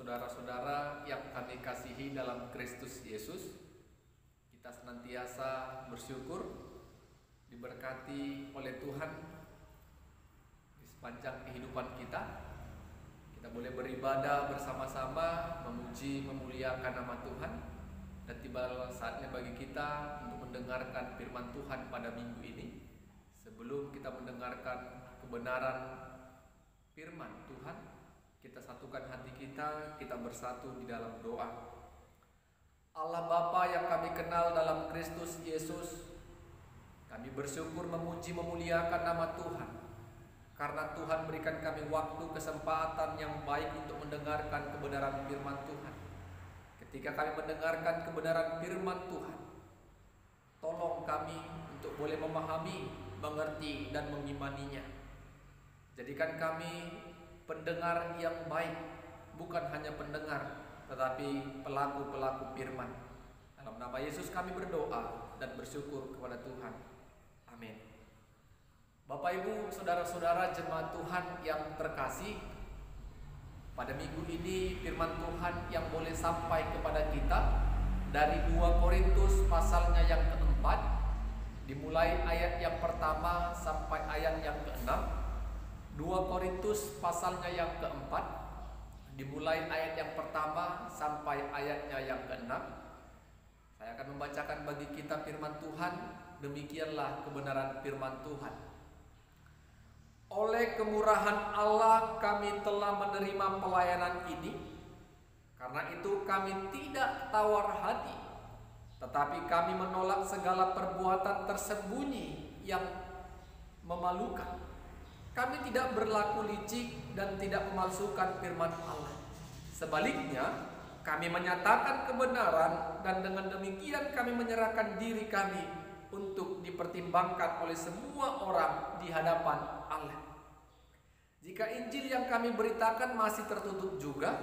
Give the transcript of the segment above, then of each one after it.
Saudara-saudara yang kami kasihi dalam Kristus Yesus, kita senantiasa bersyukur diberkati oleh Tuhan di sepanjang kehidupan kita. Kita boleh beribadah bersama-sama, memuji, memuliakan nama Tuhan. Dan tiba saatnya bagi kita untuk mendengarkan firman Tuhan pada minggu ini. Sebelum kita mendengarkan kebenaran firman Tuhan, kita satukan hati kita bersatu di dalam doa. Allah Bapa yang kami kenal dalam Kristus Yesus, kami bersyukur, memuji, memuliakan nama Tuhan, karena Tuhan berikan kami waktu, kesempatan yang baik untuk mendengarkan kebenaran firman Tuhan. Ketika kami mendengarkan kebenaran firman Tuhan, tolong kami untuk boleh memahami, mengerti, dan mengimaninya. Jadikan kami pendengar yang baik, bukan hanya pendengar, tetapi pelaku-pelaku firman. Dalam nama Yesus kami berdoa dan bersyukur kepada Tuhan. Amin. Bapak, Ibu, saudara-saudara jemaat Tuhan yang terkasih, pada minggu ini firman Tuhan yang boleh sampai kepada kita dari 2 Korintus pasalnya yang keempat, dimulai ayat yang pertama sampai ayat yang keenam. 2 Korintus pasalnya yang keempat, dimulai ayat yang pertama sampai ayatnya yang keenam. Saya akan membacakan bagi kita firman Tuhan. Demikianlah kebenaran firman Tuhan. Oleh kemurahan Allah kami telah menerima pelayanan ini. Karena itu kami tidak tawar hati, tetapi kami menolak segala perbuatan tersembunyi yang memalukan. Kami tidak berlaku licik dan tidak memalsukan firman Allah. Sebaliknya, kami menyatakan kebenaran, dan dengan demikian kami menyerahkan diri kami untuk dipertimbangkan oleh semua orang di hadapan Allah. Jika Injil yang kami beritakan masih tertutup juga,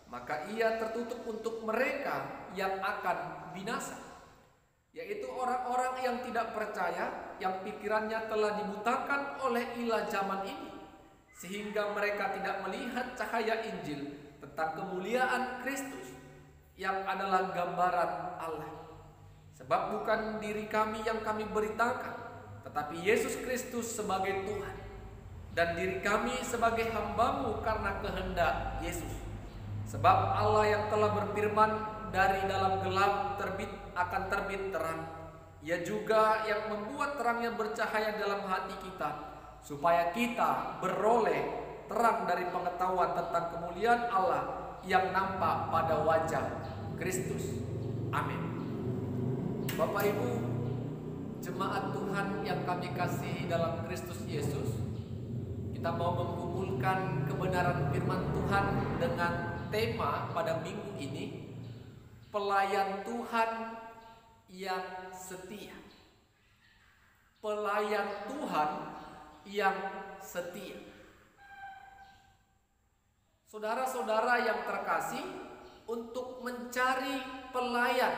maka ia tertutup untuk mereka yang akan binasa, yaitu orang-orang yang tidak percaya, yang pikirannya telah dibutakan oleh ilah zaman ini, sehingga mereka tidak melihat cahaya Injil tentang kemuliaan Kristus yang adalah gambaran Allah. Sebab bukan diri kami yang kami beritakan, tetapi Yesus Kristus sebagai Tuhan, dan diri kami sebagai hamba-Mu karena kehendak Yesus. Sebab Allah yang telah berfirman, dari dalam gelap akan terbit terang. Ia juga yang membuat terangnya bercahaya dalam hati kita, supaya kita beroleh terang dari pengetahuan tentang kemuliaan Allah yang nampak pada wajah Kristus. Amin. Bapak, Ibu, jemaat Tuhan yang kami kasihi dalam Kristus Yesus, kita mau mengumpulkan kebenaran firman Tuhan dengan tema pada minggu ini, pelayan Tuhan yang setia. Pelayan Tuhan yang setia. Saudara-saudara yang terkasih, untuk mencari pelayan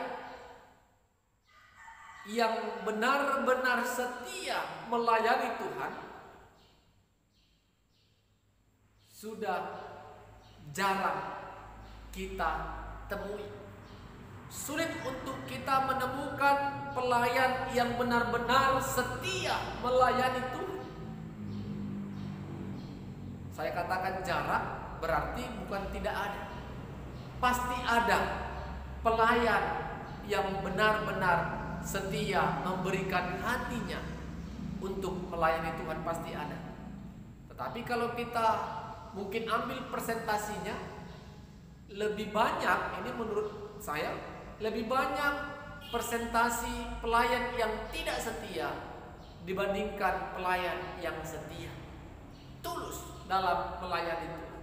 yang benar-benar setia melayani Tuhan sudah jarang kita temui. Sulit untuk kita menemukan pelayan yang benar-benar setia melayani Tuhan. Saya katakan jarang, berarti bukan tidak ada. Pasti ada pelayan yang benar-benar setia memberikan hatinya untuk melayani Tuhan, pasti ada. Tetapi kalau kita mungkin ambil persentasinya, lebih banyak, ini menurut saya, lebih banyak persentasi pelayan yang tidak setia dibandingkan pelayan yang setia, tulus dalam melayani Tuhan.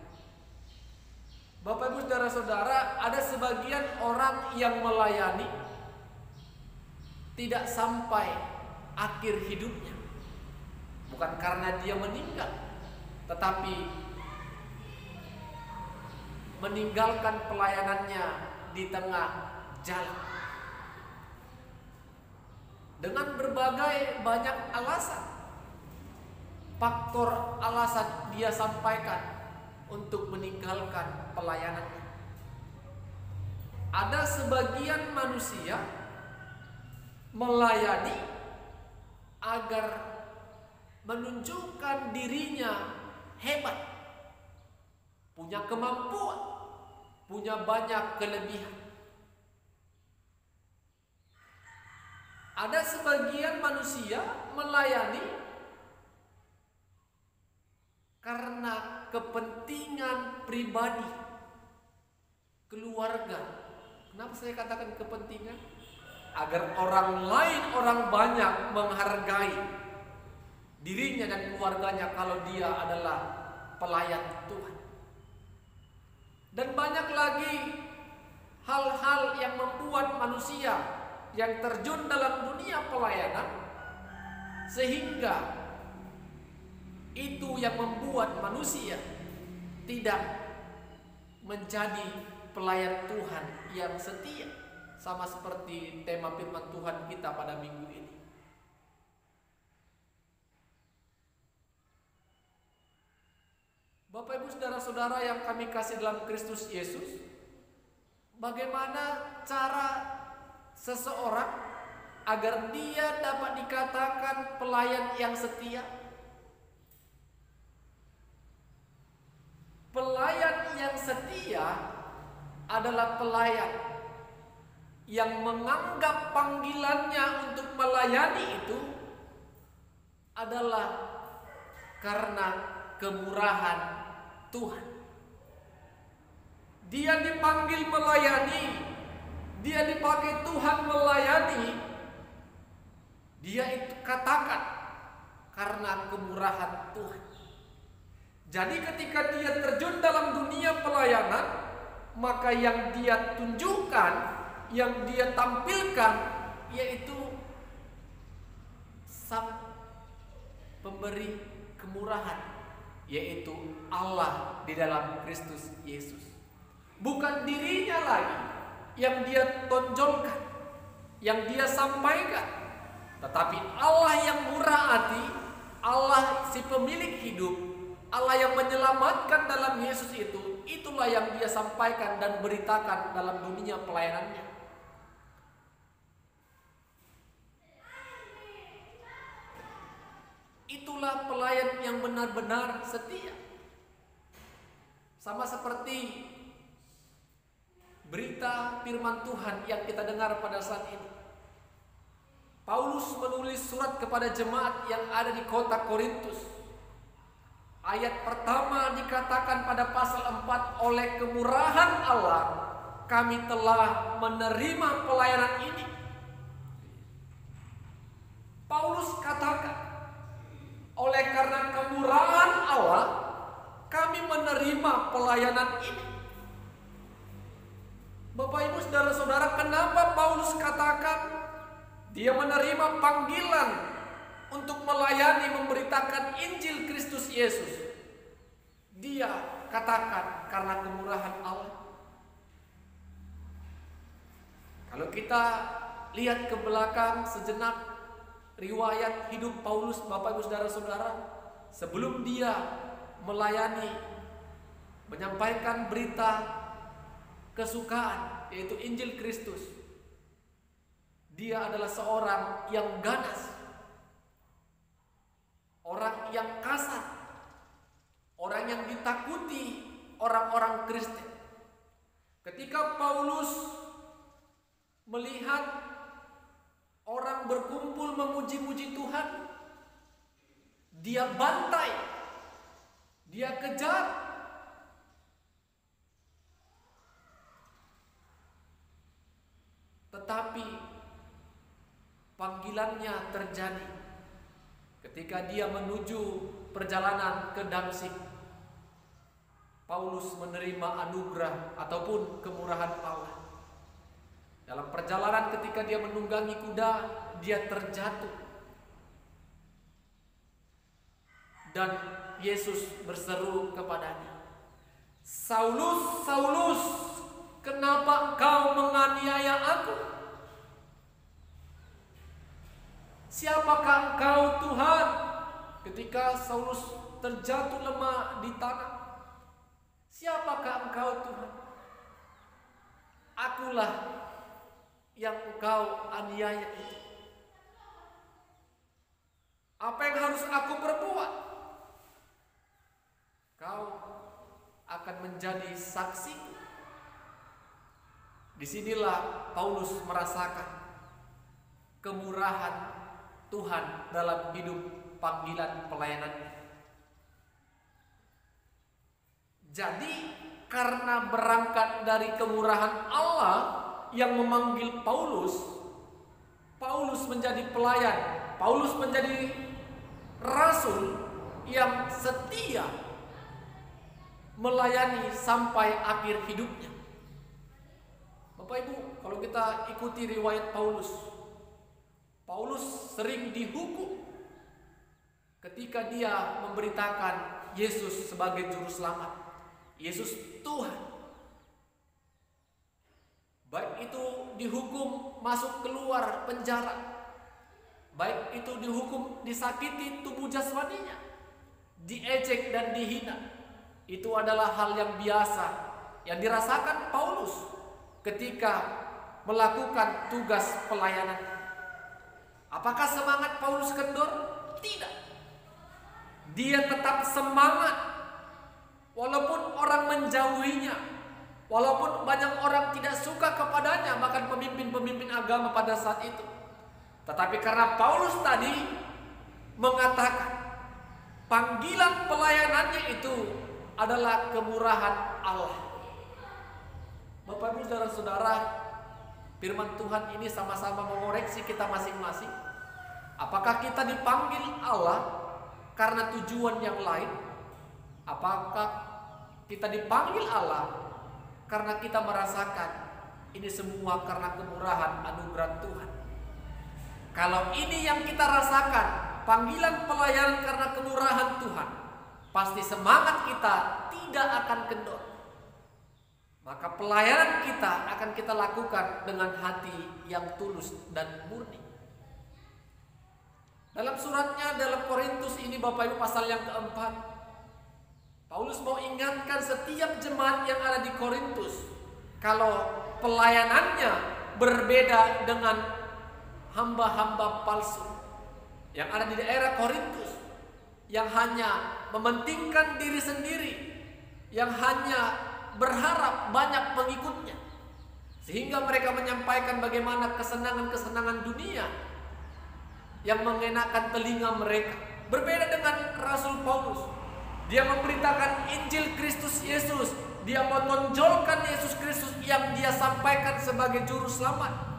Bapak, Ibu, saudara-saudara, ada sebagian orang yang melayani tidak sampai akhir hidupnya, bukan karena dia meninggal, tetapi meninggalkan pelayanannya di tengah jalan dengan berbagai banyak alasan. Faktor alasan dia sampaikan untuk meninggalkan pelayanannya. ada sebagian manusia melayani agar menunjukkan dirinya hebat, punya kemampuan, punya banyak kelebihan. Ada sebagian manusia melayani karena kepentingan pribadi, keluarga. Kenapa saya katakan kepentingan? Agar orang lain, orang banyak menghargai dirinya dan keluarganya kalau dia adalah pelayan Tuhan. Dan banyak lagi hal-hal yang membuat manusia yang terjun dalam dunia pelayanan, sehingga itu yang membuat manusia tidak menjadi pelayan Tuhan yang setia, sama seperti tema firman Tuhan kita pada minggu ini. Bapak Ibu saudara-saudara yang kami kasih dalam Kristus Yesus, bagaimana cara seseorang agar dia dapat dikatakan pelayan yang setia? Pelayan yang setia adalah pelayan yang menganggap panggilannya untuk melayani itu adalah karena kemurahan Tuhan. Dia dipanggil melayani, dia dipakai Tuhan melayani, dia itu katakan karena kemurahan Tuhan. Jadi ketika dia terjun dalam dunia pelayanan, maka yang dia tunjukkan, yang dia tampilkan, yaitu sang pemberi kemurahan, yaitu Allah di dalam Kristus Yesus. Bukan dirinya lagi yang dia tonjolkan, yang dia sampaikan, tetapi Allah yang murah hati, Allah si pemilik hidup, Allah yang menyelamatkan dalam Yesus itu, itulah yang dia sampaikan dan beritakan dalam dunia pelayanannya. Itulah pelayan yang benar-benar setia. Sama seperti berita firman Tuhan yang kita dengar pada saat ini. Paulus menulis surat kepada jemaat yang ada di kota Korintus. Ayat pertama dikatakan pada pasal 4, oleh kemurahan Allah kami telah menerima pelayanan ini. Paulus katakan, oleh karena kemurahan Allah kami menerima pelayanan ini. Bapak Ibu saudara-saudara, kenapa Paulus katakan dia menerima panggilan untuk melayani, memberitakan Injil Kristus Yesus? Dia katakan karena kemurahan Allah. Kalau kita lihat ke belakang sejenak riwayat hidup Paulus, Bapak Ibu saudara-saudara, sebelum dia melayani, menyampaikan berita kesukaan, yaitu Injil Kristus, dia adalah seorang yang ganas, orang yang kasar, orang yang ditakuti orang-orang Kristen. Ketika Paulus melihat orang berkumpul memuji-muji Tuhan, dia bantai, dia kejar. Tetapi panggilannya terjadi ketika dia menuju perjalanan ke Damsyik. Paulus menerima anugerah ataupun kemurahan Allah. Dalam perjalanan ketika dia menunggangi kuda, dia terjatuh. Dan Yesus berseru kepadanya, "Saulus, Saulus, kenapa engkau menganiaya aku? Siapakah engkau, Tuhan?" Ketika Saulus terjatuh lemah di tanah, "Siapakah engkau, Tuhan?" "Aku akulah yang engkau aniaya itu. Apa yang harus aku perbuat? Kau akan menjadi saksi. Disinilah Paulus merasakan kemurahan Tuhan dalam hidup panggilan pelayanannya. Jadi karena berangkat dari kemurahan Allah yang memanggil Paulus, Paulus menjadi pelayan, Paulus menjadi rasul yang setia melayani sampai akhir hidupnya. Bapak Ibu, kalau kita ikuti riwayat Paulus, Paulus sering dihukum ketika dia memberitakan Yesus sebagai juru selamat, Yesus Tuhan. Baik itu dihukum masuk keluar penjara, baik itu dihukum disakiti tubuh jasmaninya, diejek dan dihina. Itu adalah hal yang biasa yang dirasakan Paulus ketika melakukan tugas pelayanan. Apakah semangat Paulus kendor? Tidak. Dia tetap semangat walaupun orang menjauhinya, walaupun banyak orang tidak suka kepadanya, bahkan pemimpin-pemimpin agama pada saat itu. Tetapi karena Paulus tadi mengatakan panggilan pelayanannya itu adalah kemurahan Allah. Bapak Ibu saudara-saudara, firman Tuhan ini sama-sama mengoreksi kita masing-masing. Apakah kita dipanggil Allah karena tujuan yang lain? Apakah kita dipanggil Allah karena kita merasakan ini semua karena kemurahan anugerah Tuhan? Kalau ini yang kita rasakan, panggilan pelayanan karena kemurahan Tuhan, pasti semangat kita tidak akan kendor. Maka pelayanan kita akan kita lakukan dengan hati yang tulus dan murni. Dalam suratnya dalam Korintus ini Bapak Ibu pasal yang keempat, Paulus mau ingatkan setiap jemaat yang ada di Korintus kalau pelayanannya berbeda dengan hamba-hamba palsu yang ada di daerah Korintus, yang hanya mementingkan diri sendiri, yang hanya berharap banyak pengikutnya, sehingga mereka menyampaikan bagaimana kesenangan-kesenangan dunia yang mengenakan telinga mereka. Berbeda dengan Rasul Paulus, dia memberitakan Injil Kristus Yesus, dia menonjolkan Yesus Kristus yang dia sampaikan sebagai juru selamat.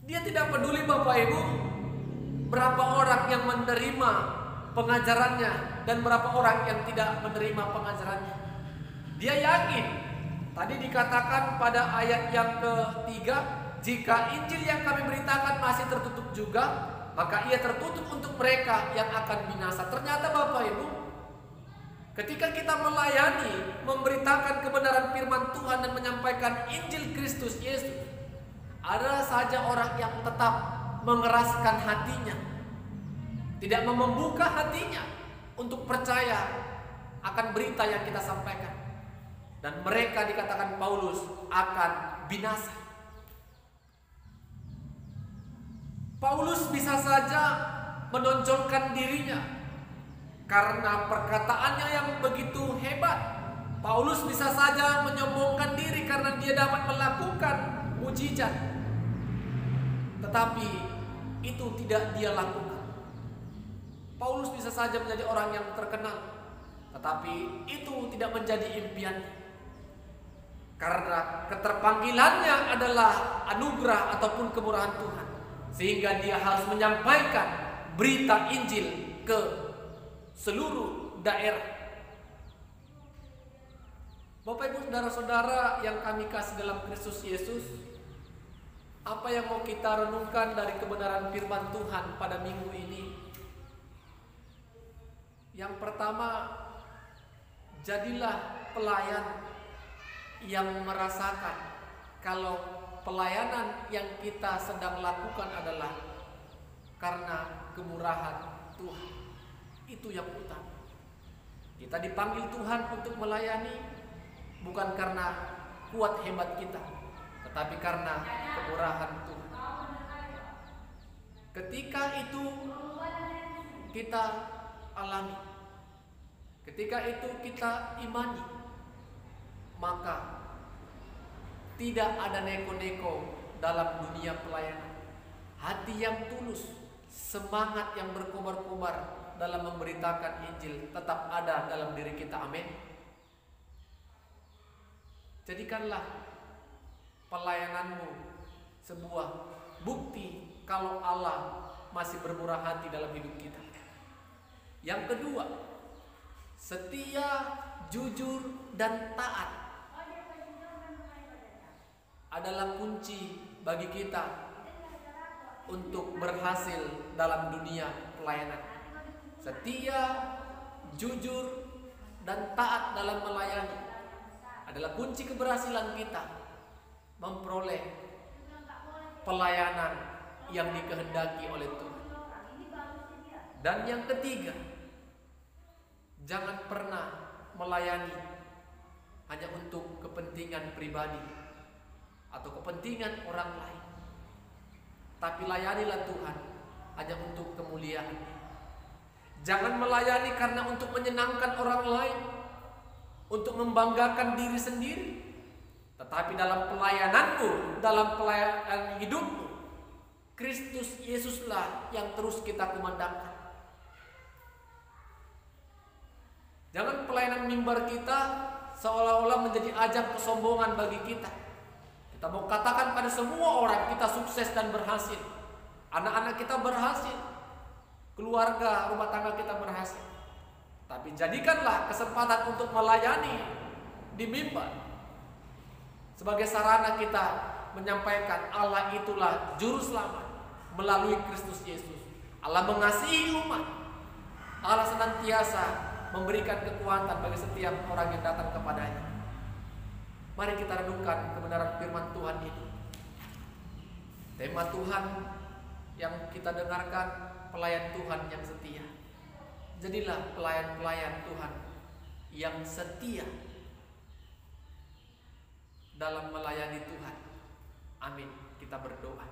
Dia tidak peduli Bapak Ibu berapa orang yang menerima pengajarannya dan berapa orang yang tidak menerima pengajarannya. Dia yakin, tadi dikatakan pada ayat yang ketiga, jika Injil yang kami beritakan masih tertutup juga, maka ia tertutup untuk mereka yang akan binasa. Ternyata Bapak Ibu, ketika kita melayani, memberitakan kebenaran firman Tuhan dan menyampaikan Injil Kristus Yesus, ada saja orang yang tetap mengeraskan hatinya, tidak membuka hatinya untuk percaya akan berita yang kita sampaikan. Dan mereka dikatakan Paulus akan binasa. Paulus bisa saja menonjolkan dirinya karena perkataannya yang begitu hebat. Paulus bisa saja menyombongkan diri karena dia dapat melakukan mujizat. Tetapi itu tidak dia lakukan. Paulus bisa saja menjadi orang yang terkenal, tetapi itu tidak menjadi impiannya. Karena keterpanggilannya adalah anugerah ataupun kemurahan Tuhan, sehingga dia harus menyampaikan berita Injil ke seluruh daerah. Bapak Ibu saudara-saudara yang kami kasih dalam Kristus Yesus, apa yang mau kita renungkan dari kebenaran firman Tuhan pada minggu ini? Yang pertama, jadilah pelayan yang merasakan kalau pelayanan yang kita sedang lakukan adalah karena kemurahan Tuhan. Itu yang utama. Kita dipanggil Tuhan untuk melayani bukan karena kuat hebat kita, tetapi karena kemurahan Tuhan. Ketika itu kita alami, ketika itu kita imani, maka tidak ada neko-neko dalam dunia pelayanan. Hati yang tulus, semangat yang berkobar-kobar dalam memberitakan Injil tetap ada dalam diri kita. Amin. Jadikanlah pelayananmu sebuah bukti kalau Allah masih bermurah hati dalam hidup kita. Yang kedua, setia, jujur, dan taat adalah kunci bagi kita untuk berhasil dalam dunia pelayanan. Setia, jujur, dan taat dalam melayani adalah kunci keberhasilan kita memperoleh pelayanan yang dikehendaki oleh Tuhan. Dan yang ketiga, jangan pernah melayani hanya untuk kepentingan pribadi atau kepentingan orang lain, tapi layanilah Tuhan hanya untuk kemuliaan-Nya. Jangan melayani karena untuk menyenangkan orang lain, untuk membanggakan diri sendiri, tetapi dalam pelayananmu, dalam pelayanan hidupmu, Kristus Yesuslah yang terus kita kumandangkan. Jangan pelayanan mimbar kita seolah-olah menjadi ajang kesombongan bagi kita. Kita mau katakan pada semua orang kita sukses dan berhasil. Anak-anak kita berhasil, keluarga, rumah tangga kita berhasil. Tapi jadikanlah kesempatan untuk melayani di mimbar sebagai sarana kita menyampaikan Allah itulah juru selamat melalui Kristus Yesus. Allah mengasihi umat. Allah senantiasa memberikan kekuatan bagi setiap orang yang datang kepadanya. Mari kita renungkan kebenaran firman Tuhan ini. Tema Tuhan yang kita dengarkan, pelayan Tuhan yang setia. Jadilah pelayan-pelayan Tuhan yang setia dalam melayani Tuhan. Amin. Kita berdoa.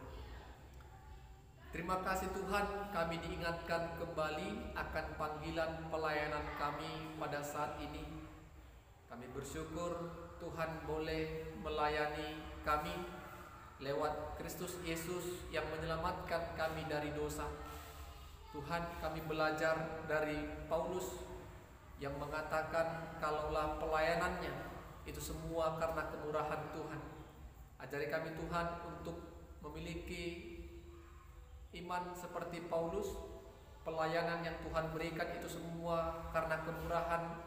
Terima kasih Tuhan, kami diingatkan kembali akan panggilan pelayanan kami pada saat ini. Kami bersyukur Tuhan boleh melayani kami lewat Kristus Yesus yang menyelamatkan kami dari dosa. Tuhan, kami belajar dari Paulus yang mengatakan kalaulah pelayanannya itu semua karena kemurahan Tuhan. Ajari kami Tuhan untuk memiliki iman seperti Paulus. Pelayanan yang Tuhan berikan itu semua karena kemurahan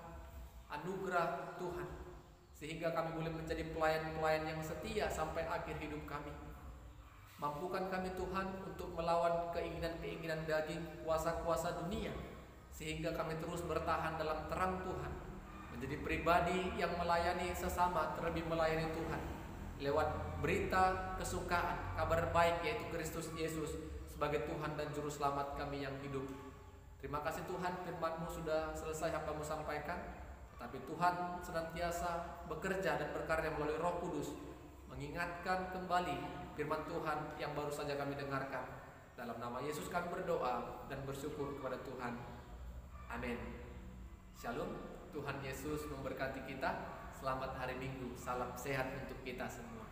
anugerah Tuhan, sehingga kami boleh menjadi pelayan-pelayan yang setia sampai akhir hidup kami. Mampukan kami Tuhan untuk melawan keinginan-keinginan daging, kuasa-kuasa dunia, sehingga kami terus bertahan dalam terang Tuhan, menjadi pribadi yang melayani sesama, terlebih melayani Tuhan lewat berita kesukaan, kabar baik yaitu Kristus Yesus sebagai Tuhan dan Juru Selamat kami yang hidup. Terima kasih Tuhan, firman-Mu sudah selesai hamba-Mu sampaikan, tapi Tuhan senantiasa bekerja dan berkarya melalui Roh Kudus, mengingatkan kembali firman Tuhan yang baru saja kami dengarkan. Dalam nama Yesus kami berdoa dan bersyukur kepada Tuhan. Amin. Shalom. Tuhan Yesus memberkati kita. Selamat hari Minggu. Salam sehat untuk kita semua.